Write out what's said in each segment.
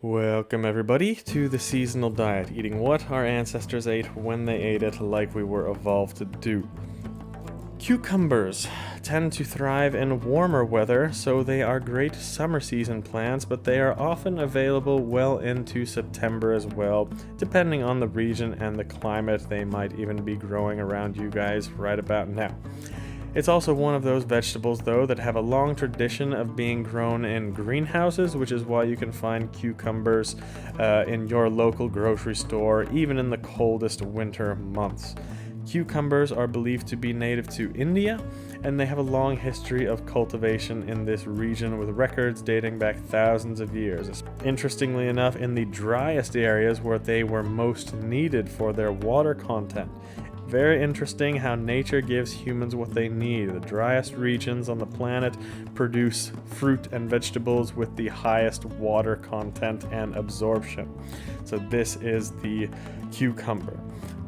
Welcome everybody to the seasonal diet, eating what our ancestors ate when they ate it like we were evolved to do. Cucumbers tend to thrive in warmer weather, so they are great summer season plants, but they are often available well into September as well, depending on the region and the climate. They might even be growing around you guys right about now. It's also one of those vegetables, though, that have a long tradition of being grown in greenhouses, which is why you can find cucumbers in your local grocery store, even in the coldest winter months. Cucumbers are believed to be native to India, and they have a long history of cultivation in this region with records dating back thousands of years. Interestingly enough, in the driest areas where they were most needed for their water content. Very interesting how nature gives humans what they need. The driest regions on the planet produce fruit and vegetables with the highest water content and absorption. So this is the cucumber.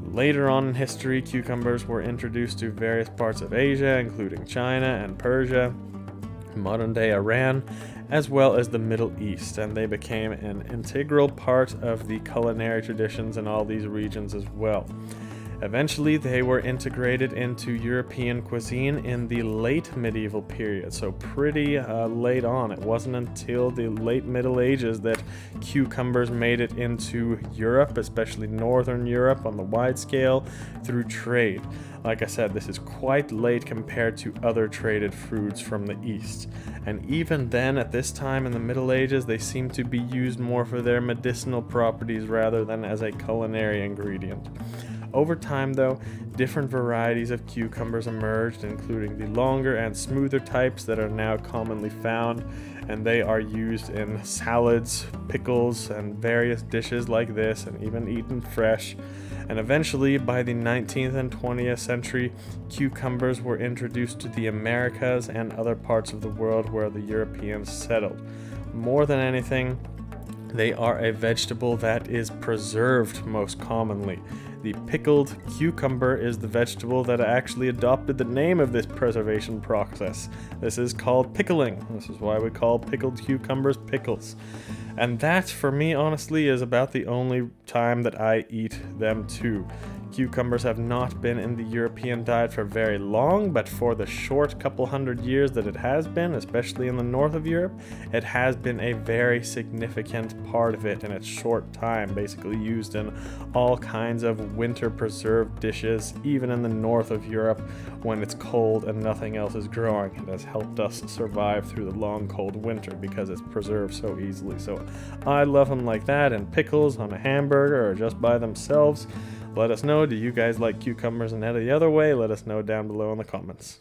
Later on in history, cucumbers were introduced to various parts of Asia, including China and Persia, modern-day Iran, as well as the Middle East, and they became an integral part of the culinary traditions in all these regions as well. Eventually, they were integrated into European cuisine in the late medieval period, so pretty late on. It wasn't until the late Middle Ages that cucumbers made it into Europe, especially Northern Europe on the wide scale, through trade. Like I said, this is quite late compared to other traded fruits from the East. And even then, at this time in the Middle Ages, they seem to be used more for their medicinal properties rather than as a culinary ingredient. Over time, though, different varieties of cucumbers emerged, including the longer and smoother types that are now commonly found, and they are used in salads, pickles, and various dishes like this, and even eaten fresh. And eventually, by the 19th and 20th century, cucumbers were introduced to the Americas and other parts of the world where the Europeans settled. More than anything, they are a vegetable that is preserved most commonly. The pickled cucumber is the vegetable that actually adopted the name of this preservation process. This is called pickling. This is why we call pickled cucumbers pickles. And that, for me, honestly, is about the only time that I eat them too. Cucumbers have not been in the European diet for very long, but for the short couple hundred years that it has been, especially in the north of Europe, it has been a very significant part of it in its short time, basically used in all kinds of winter preserved dishes, even in the north of Europe when it's cold and nothing else is growing. It has helped us survive through the long cold winter because it's preserved so easily. So I love them like that, and pickles on a hamburger or just by themselves. Let us know, do you guys like cucumbers and head the other way? Let us know down below in the comments.